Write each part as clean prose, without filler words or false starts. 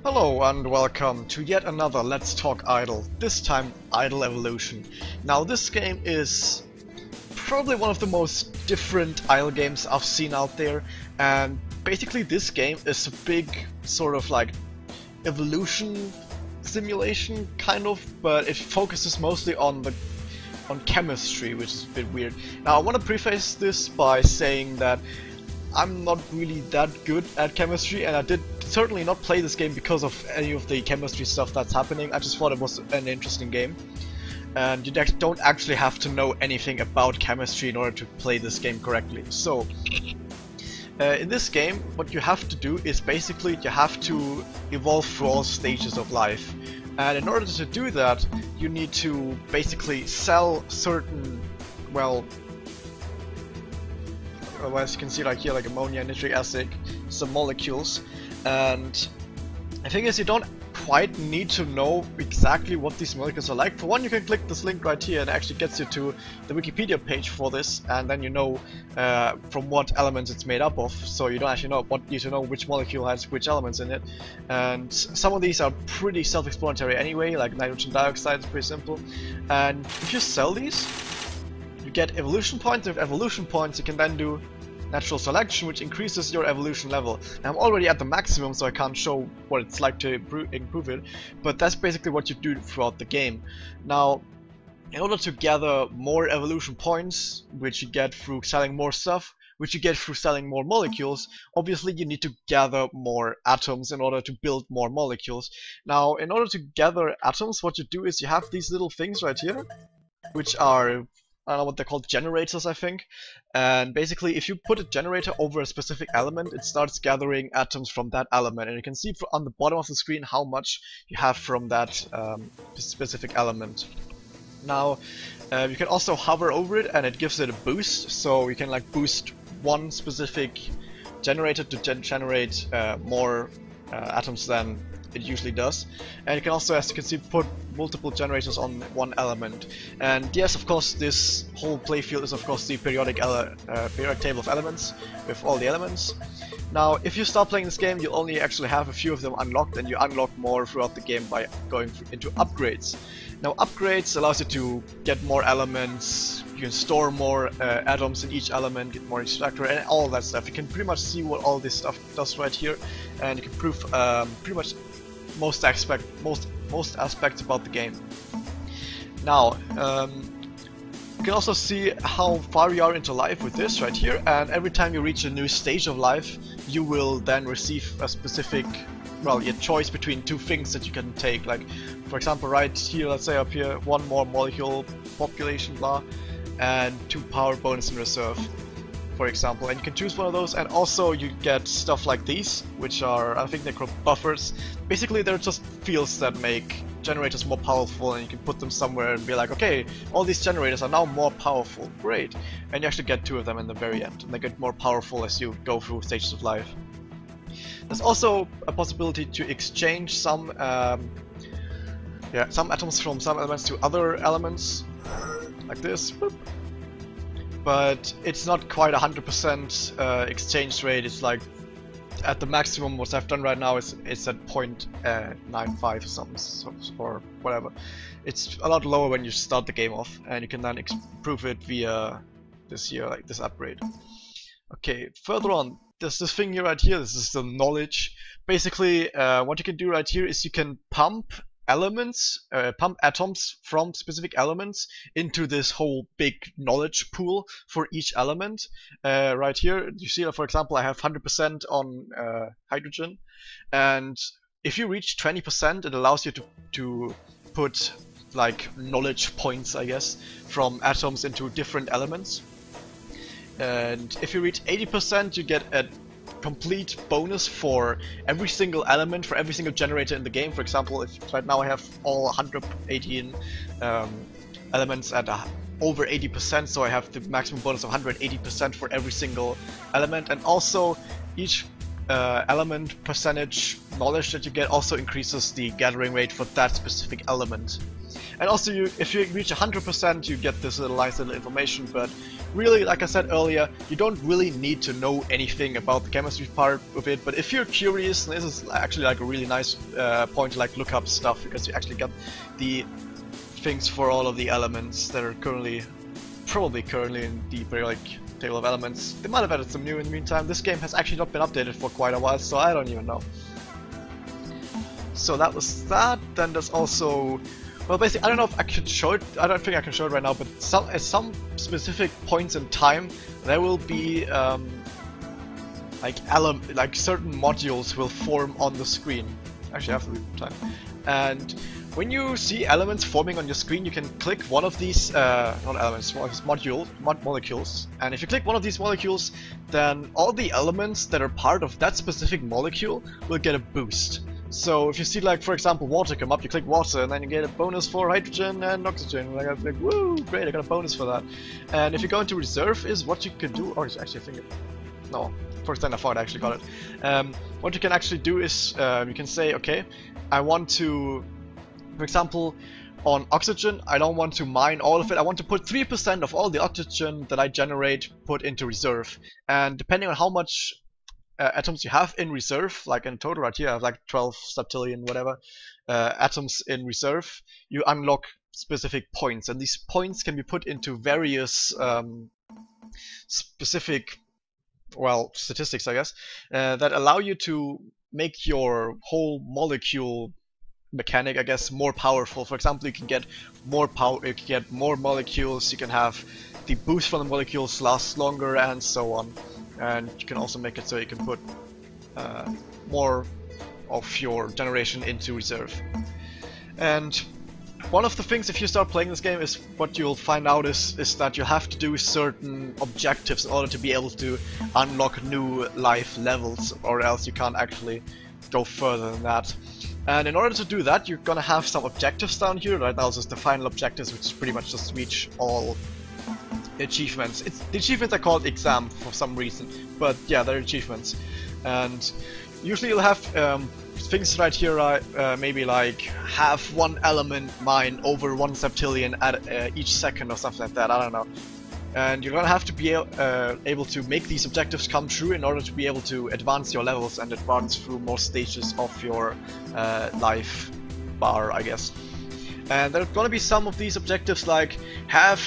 Hello and welcome to yet another Let's Talk Idle, this time Idle Evolution. Now this game is probably one of the most different idle games I've seen out there, and basically this game is a big sort of like evolution simulation kind of, but it focuses mostly on chemistry, which is a bit weird. Now I want to preface this by saying that I'm not really that good at chemistry, and I did certainly not play this game because of any of the chemistry stuff that's happening. I just thought it was an interesting game, and you don't actually have to know anything about chemistry in order to play this game correctly. So in this game what you have to do is basically you have to evolve through all stages of life, and in order to do that you need to basically sell certain, well, as you can see like here, like ammonia, nitric acid, some molecules. And the thing is, you don't quite need to know exactly what these molecules are like. For one, you can click this link right here and it actually gets you to the Wikipedia page for this, and then you know from what elements it's made up of, so you don't actually need to know which molecule has which elements in it. And some of these are pretty self-explanatory anyway, like nitrogen dioxide is pretty simple. And if you sell these, you get evolution points. With evolution points you can then do natural selection, which increases your evolution level. Now, I'm already at the maximum, so I can't show what it's like to improve it, but that's basically what you do throughout the game. Now, in order to gather more evolution points, which you get through selling more stuff, which you get through selling more molecules, obviously you need to gather more atoms in order to build more molecules. Now, in order to gather atoms, what you do is you have these little things right here, which are, I don't know what they're called, generators I think. And basically if you put a generator over a specific element, it starts gathering atoms from that element, and you can see on the bottom of the screen how much you have from that specific element. Now you can also hover over it and it gives it a boost, so you can like boost one specific generator to generate more atoms than it usually does. And you can also, as you can see, put multiple generators on one element. And yes, of course, this whole playfield is of course the periodic table of elements with all the elements. Now, if you start playing this game, you'll only actually have a few of them unlocked, and you unlock more throughout the game by going into upgrades. Now, upgrades allows you to get more elements, you can store more atoms in each element, get more extractor, and all that stuff. You can pretty much see what all this stuff does right here, and you can prove pretty much most aspects about the game. Now, you can also see how far you are into life with this right here, and every time you reach a new stage of life, you will then receive a specific, well, your choice between two things that you can take. Like, for example, right here, let's say up here, one more molecule population, blah, and 2 power bonus in reserve, for example, and you can choose one of those. And also you get stuff like these, which are, I think they're called buffers. Basically they're just fields that make generators more powerful, and you can put them somewhere and be like, okay, all these generators are now more powerful, great. And you actually get 2 of them in the very end, and they get more powerful as you go through stages of life. There's also a possibility to exchange some atoms from some elements to other elements, like this. Boop. But it's not quite 100% exchange rate. It's like at the maximum. What I've done right now is it's at 0.95 or something, or whatever. It's a lot lower when you start the game off, and you can then improve it via this here, like this upgrade. Okay, further on, there's this thing here right here. This is the knowledge. Basically, what you can do right here is you can pump atoms from specific elements into this whole big knowledge pool for each element. Right here, you see, for example, I have 100% on hydrogen, and if you reach 20%, it allows you to put like knowledge points, I guess, from atoms into different elements. And if you reach 80%, you get a complete bonus for every single element, for every single generator in the game. For example, if right now I have all 118 elements at over 80%, so I have the maximum bonus of 180% for every single element. And also each element percentage knowledge that you get also increases the gathering rate for that specific element. And also, if you reach 100%, you get this nice little information, but really, like I said earlier, you don't really need to know anything about the chemistry part of it, but if you're curious, this is actually like a really nice point to like look up stuff, because you actually got the things for all of the elements that are probably currently in the periodic table of elements. They might have added some new in the meantime. This game has actually not been updated for quite a while, so I don't even know. So that was that. Then there's also, well, basically, I don't know if I could show it. I don't think I can show it right now, but at some specific points in time, there will be like certain modules will form on the screen. Actually, I have to leave time. And when you see elements forming on your screen, you can click one of these, not elements, molecules. And if you click one of these molecules, then all the elements that are part of that specific molecule will get a boost. So if you see, like, for example, water come up, you click water, and then you get a bonus for hydrogen and oxygen. Like, I'm like, woo, great, I got a bonus for that. And if you go into reserve, is what you can do. Oh, it's actually, I think, no, first time I thought I actually got it. What you can actually do is, you can say, okay, I want to, for example, on oxygen, I don't want to mine all of it. I want to put 3% of all the oxygen that I generate put into reserve. And depending on how much atoms you have in reserve, like in total right here I have like 12 septillion whatever atoms in reserve, you unlock specific points, and these points can be put into various specific, well, statistics I guess, that allow you to make your whole molecule mechanic, I guess, more powerful. For example, you can get more power, you can get more molecules, you can have the boost from the molecules last longer, and so on. And you can also make it so you can put more of your generation into reserve. And one of the things, if you start playing this game, is what you'll find out is that you have to do certain objectives in order to be able to unlock new life levels, or else you can't actually go further than that. And in order to do that, you're gonna have some objectives down here. Right now, this is the final objectives, which is pretty much just reach all achievements. The achievements are called exam for some reason, but yeah, they're achievements. And usually you'll have things right here, maybe like have one element mine over 1 septillion at each second or something like that, I don't know. And you're gonna have to be able to make these objectives come true in order to be able to advance your levels and advance through more stages of your life bar, I guess. And there's gonna be some of these objectives like have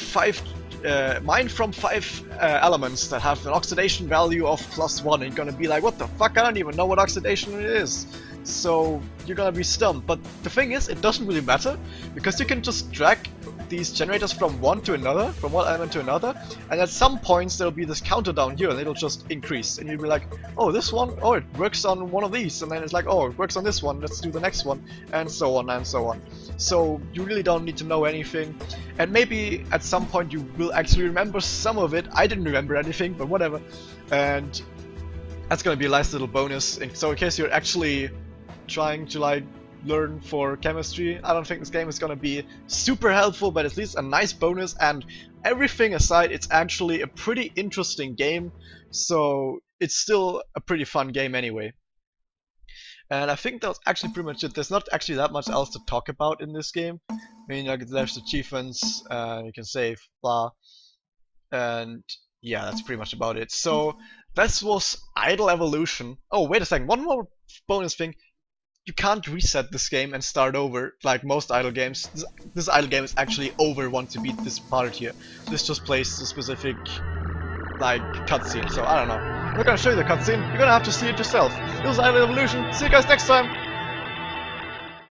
mine from 5 elements that have an oxidation value of +1, and you're gonna be like, what the fuck, I don't even know what oxidation it is. So you're gonna be stumped. But the thing is, it doesn't really matter, because you can just drag these generators from one element to another, and at some points there'll be this counter down here, and it'll just increase, and you'll be like, oh, this one, oh, it works on one of these, and then it's like, oh, it works on this one, let's do the next one, and so on and so on. So you really don't need to know anything, and maybe at some point you will actually remember some of it. I didn't remember anything, but whatever. And that's gonna be a nice little bonus. So in case you're actually trying to like learn for chemistry, I don't think this game is gonna be super helpful, but at least a nice bonus. And everything aside, it's actually a pretty interesting game, so it's still a pretty fun game anyway. And I think that's actually pretty much it. There's not actually that much else to talk about in this game. I mean, like, there's achievements, you can save, blah, and yeah, that's pretty much about it. So this was Idle Evolution. Oh, wait a second, one more bonus thing. You can't reset this game and start over like most idle games. This idle game is actually over once you beat this part here. This just plays the specific like cutscene, so I don't know. I'm not gonna show you the cutscene, you're gonna have to see it yourself. This was Idle Evolution, see you guys next time!